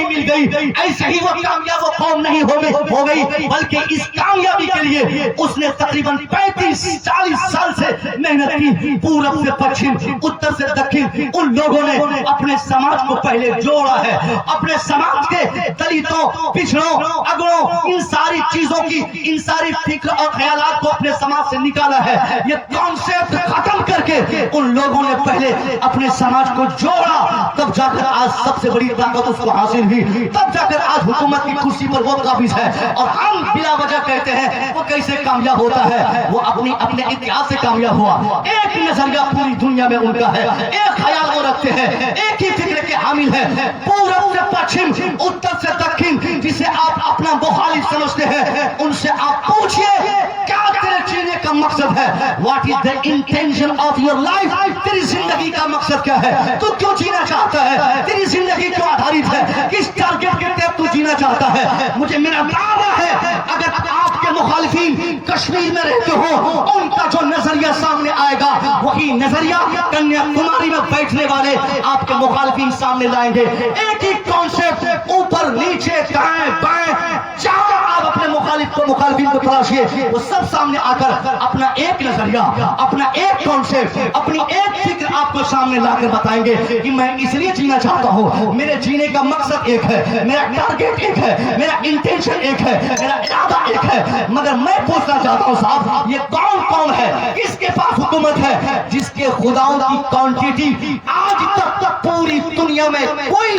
نہیں مل گئی، ایسے ہی وہ کامیاب قوم نہیں ہو گئی، بلکہ اس کامیابی کے لیے اس نے تقریباً 35-40 سال سے محنت کی. پورب سے پچھم، اتر سے دکھن، ان لوگوں نے اپنے سماج کو پہلے جوڑا ہے، اپنے سماج کے دلتوں، پچھڑوں، اگڑوں، ان ساری چیزوں کی، ان ساری فکر اور خیالات کو اپنے سماج سے نکالا ہے. یہ کانسیپٹ ختم کر کے ان لوگوں نے پہلے اپنے سماج کو جوڑا، تب جا کر آج سب سے بڑی طاقت اس کو حاصل ہوئی، تب جا کر آج حکومت کی کرسی پر وہ قابض ہے. اور ہم بلا وجہ کہتے ہیں وہ کیسے کامیاب ہوتا ہے؟ وہ اپنے اتحاد سے کامیاب ہوا. ایک نظریہ پوری دنیا میں ان کا ہے، ایک خیال وہ رکھتے ہیں، ایک ہی فکر کے حامل ہے. پورب سے پچھم، اتر سے دکھن، جسے آپ اپنا مخالف سمجھتے ہیں، ان سے آپ پوچھئے کیا تیرے جینے کا مقصد ہے؟ What is the intention of your life? تیری زندگی کا مقصد کیا ہے؟ تو کیوں جینا چاہتا ہے؟ تیری زندگی کیوں آدھارت ہے؟ کس ٹارگٹ کے تحت تو جینا چاہتا ہے؟ مجھے میرا دعویٰ ہے اگر آپ کے مخالفین کشمیر میں رہتے ہو، ان کا جو نظریہ سامنے آئے گا وہی نظریہ کنیا کماری میں بیٹھنے والے آپ کے مخالفین سامنے لائیں گے. ایک ہی کانسیپٹ، اوپر نیچے دائیں بائیں، جہاں آپ اپنے مخالفین کو تلاشیے، وہ سب سامنے آ کر اپنا ایک نظریہ، اپنا ایک کانسیپٹ، اپنی ایک فکر آپ کو سامنے لا کر بتائیں گے کہ میں اس لیے جینا چاہتا ہوں، میرے جینے کا مقصد ایک ہے، میرا ٹارگٹ ایک ہے، میرا انٹینشن ایک ہے، میرا ارادہ ایک ہے. مگر میں پوچھنا چاہتا ہوں صاحب، یہ کون ہے، کس کے پاس حکومت ہے جس کے خداؤں کی کوانٹیٹی آج تک پوری دنیا میں کوئی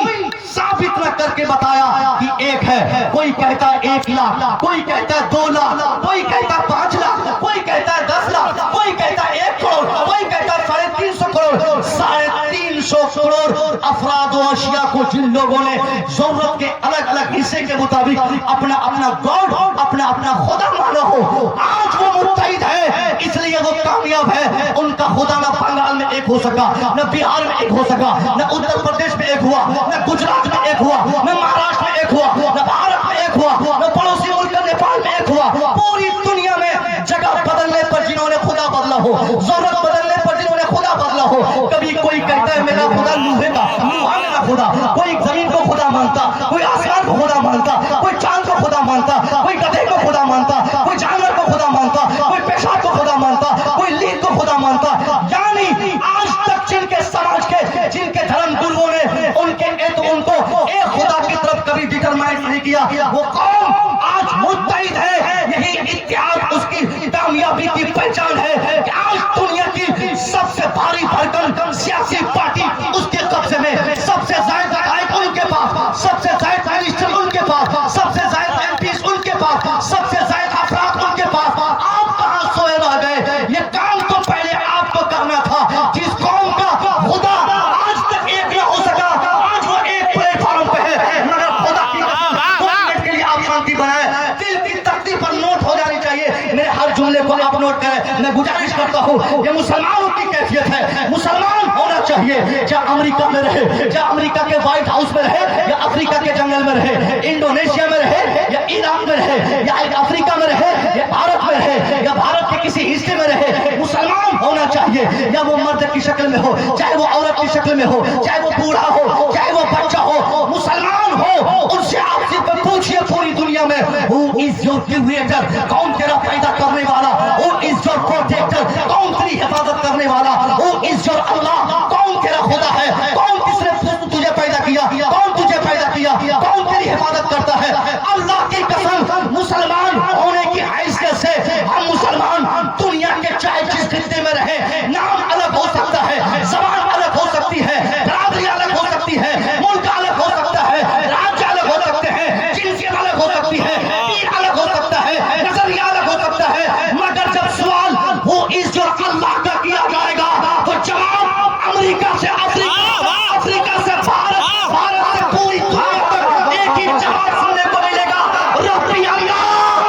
ثابت نہ کر کے بتایا کہ ایک ہے؟ کوئی کہتا ہے 1 لاکھ، کوئی کہتا ہے 2 لاکھ، کوئی کہتا ہے 5 لاکھ، کوئی کہتا ہے 10 لاکھ، کوئی کہتا ہے 1 کروڑ، کوئی کہتا ہے 350 کروڑ. 350 کروڑ افراد و اشیاء کو جن لوگوں نے ضرورت کے الگ الگ حصے کے مطابق اپنا گاڈ، اپنا خدا مانا ہو، آج وہ متحد ہے، اس لیے وہ کامیاب ہے. ان کا خدا نہ بنگال میں ایک ہو سکا، نہ بہار میں ایک ہو سکا، نہ اتر پردیش میں ایک ہوا، نہ گجرات میں ایک ہوا، نہ مہاراشٹر میں ایک ہوا، نہ بھارت میں ایک ہوا، نہ پڑوسی ملک نیپال میں ایک ہوا. پوری دنیا میں جگہ بدلنے پر جنہوں نے خدا بدلا ہو، ضرورت بدلنے پر جنہوں نے خدا بدلا ہو. کبھی کوئی کہتا ہے میرا خدا لوہے کا، لوہے کا خدا، کوئی زمین کو خدا مانتا، کوئی آسمان کو خدا مانتا، کوئی چاند کو خدا مانتا، کوئی گدھے کو خدا مانتا، کوئی جانور کو خدا مانتا، کوئی پیشاب کو خدا مانتا، کوئی لیگ کو خدا مانتا. یعنی آج تک جن کے سماج کے، جن کے دھرم گرووں نے ان کو ایک خدا کی طرف کبھی ڈیٹرمائن نہیں کیا، وہ قوم آج متحد ہے. یہی اتحاد اس کی کامیابی کی پہچان ہے کہ آج دنیا کی سب سے بھاری بھرکم سیاسی پارٹی اس کے قبضے میں، سب سے زائد وزائر ان کے پاس، سب سے زائد منسٹر ان کے پاس، سب سے زائد ایم پیز ان کے پاس، سب سے زائد افراد ان کے پاس. آپ کہاں سوئے رہ گئے؟ یہ کام تو پہلے آپ کو کرنا تھا. جس قوم کا خدا آج تک ایک نہ ہو سکا، آج وہ ایک پلیٹ فارم پہ ہے، مگر خدا کی قسم کے لیے آپ شانتی بنائیں. دل کی تختی پر نوٹ ہو جانی چاہیے. میرے ہر جملے کو آپ نوٹ کریں. میں گزارش کرتا ہوں، یہ مسلمانوں کی کیفیت ہے. مسلمان ہونا چاہیے، چاہے امریکہ میں رہے، چاہے امریکہ کے وائٹ ہاؤس میں رہے، یا افریقہ کے جنگل میں رہے، انڈونیشیا میں رہے، یا ایران میں رہے، یا افریقہ میں رہے، یا بھارت میں رہے، یا بھارت کے کسی حصے میں رہے. مسلمان ہونا چاہیے، یا وہ مرد کی شکل میں ہو، چاہے وہ عورت کی شکل میں ہو، چاہے وہ بوڑھا ہو، چاہے وہ بچہ ہو، مسلمان ہو. ان سے آپ سے پوچھئے پوری دنیا میں who is your creator؟ کون تیرا پیدا کرنے والا؟ who is your protector؟ کون تیری حفاظت کرنے والا؟ who is your اللہ؟ کون تیرا خدا ہے؟ کون کس نے تجھے پیدا کیا؟ کون تجھے پیدا کیا؟ کون تیری حفاظت کرتا ہے؟ اللہ کی قسم، مسلمان ہونے کی حیثیت سے ہم مسلمان دنیا کے چاہے جس خطے میں رہے، نام الگ ہو سکتا ہے، زبان الگ ہو سکتی ہے، برادری الگ ہو سکتی ہے، ملک الگ ہو سکتا ہے، راج الگ ہو سکتے ہیں، جنسیت الگ ہو سکتی ہے، دین الگ ہو سکتا ہے، نظریہ الگ ہو سکتا ہے. مگر جب سوال وہ اس جو اللہ کا کیا جائے گا تو جواب امریکہ سے افریقہ، افریقہ سے بھارت، بھارت سے پوری دنیا تک ایک ہی جواب سننے کو ملے گا، ربی اللہ.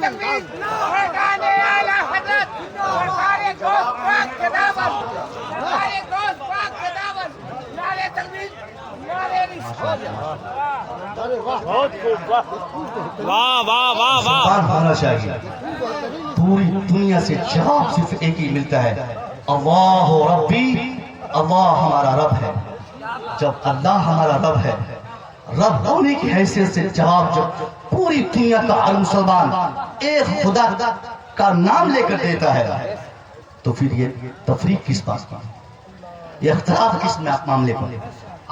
تکبیر مردان اعلی حضرت ہمارے دوست پاک کے دامن ہمارے دوست پاک کے دامن نعرے تکبیر نعرے رسالت واہ واہ واہ واہ سبحان ہونا چاہیے. پوری دنیا سے جواب صرف ایک ہی ملتا ہے, اللہ ربی, اللہ ہمارا رب ہے. جب اللہ ہمارا رب ہے, رب ہونے کی حیثیت سے جواب جب پوری دنیا کا ہر مسلمان ایک خدا کا نام لے کر دیتا ہے, تو پھر یہ تفریق کس بات کی, یہ اختلاف کس معاملے پر؟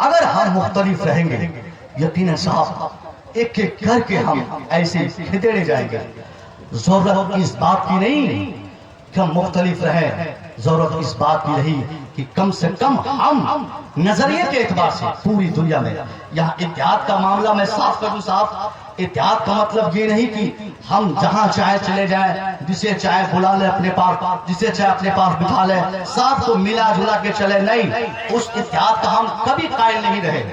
اگر ہم مختلف رہیں گے یقیناً صاحب ایک ایک کر کے ہم ایسے کھدیڑے جائیں گے. ضرورت اس بات کی نہیں کہ ہم مختلف رہیں, ضرورت اس بات کی رہی کہ کم سے کم ہم نظریے کے اعتبار سے پوری دنیا میں یہاں اتحاد کا معاملہ میں صاف کر دوں صاحب. اتحاد کا مطلب یہ نہیں کہ ہم جہاں چاہے چلے جائیں, جسے چاہے بلا لے اپنے پاس, جسے چاہے اپنے پاس بٹھا لے, سب کو ملا جلا کے چلے. نہیں, اس اتحاد کا ہم کبھی قائل نہیں رہے.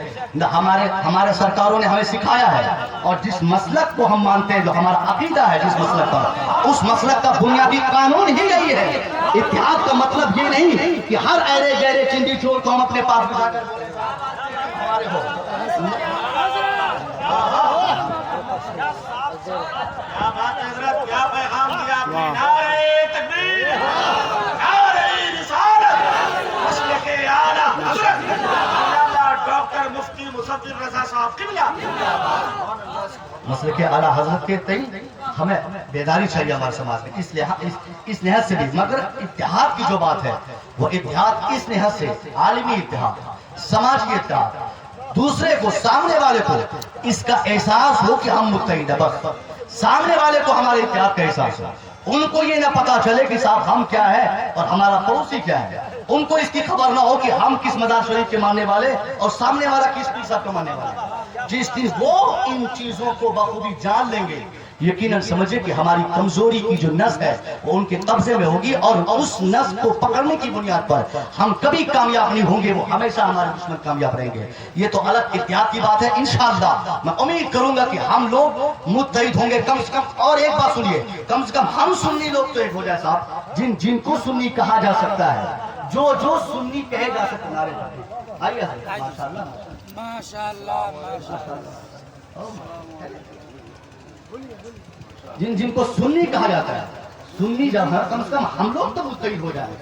ہمارے سرکاروں نے ہمیں سکھایا ہے, اور جس مسلک کو ہم مانتے ہیں, جو ہمارا عقیدہ ہے جس مسلک کا, اس مسلک کا بنیادی قانون ہی یہی ہے. اتحاد کا مطلب یہ نہیں کہ ہر ایرے گہرے چندی چور کو ہم اپنے پاس بٹھا کر ہمارے ہو. کیا بات ہے حضرت, کیا پیغام دیا آپ نے. نعرہ تکبیر, نعرہ رسالت, مسلک اعلی حضرت ڈاکٹر مفتی مصدق رضا صاحب قبلہ. مسلک اعلیٰ حضرت کے تئیں ہمیں بیداری چاہیے ہمارے سماج میں, اس نہج سے بھی. مگر اتحاد کی جو بات ہے وہ اتحاد اس نہج سے, عالمی اتحاد, سماجی اتحاد, دوسرے کو, سامنے والے کو اس کا احساس ہو کہ ہم متحد ہیں. بس سامنے والے کو ہمارے اتحاد کا احساس ہو, ان کو یہ نہ پتا چلے کہ صاحب ہم کیا ہے اور ہمارا پڑوسی کیا ہے, ان کو اس کی خبر نہ ہو کہ ہم کس مزار شریف کے ماننے والے اور سامنے والا کس پیر صاحب کے ماننے والے. جس دن وہ ان چیزوں کو بخوبی جان لیں گے, یقیناً سمجھے کہ ہماری کمزوری کی جو نس ہے وہ ان کے قبضے میں ہوگی, اور اس نس کو پکڑنے کی بنیاد پر ہم کبھی کامیاب نہیں ہوں گے, وہ ہمیشہ ہمارے دشمن کامیاب رہیں گے. یہ تو الگ اتحاد کی بات ہے. انشاءاللہ میں امید کروں گا کہ ہم لوگ متحد ہوں گے کم سے کم. اور ایک بات سنیے, کم سے کم ہم سنی لوگ تو ایک ہو جائے صاحب, جن کو سنی کہا جا سکتا ہے, جو سنی کہے جا سکتے. نعرے آئیے ماشاءاللہ ماشاءاللہ ماشاءاللہ. جن کو سنی کہا جاتا ہے, سنی جب ہے, کم سے کم ہم لوگ تو متحد ہو جائیں.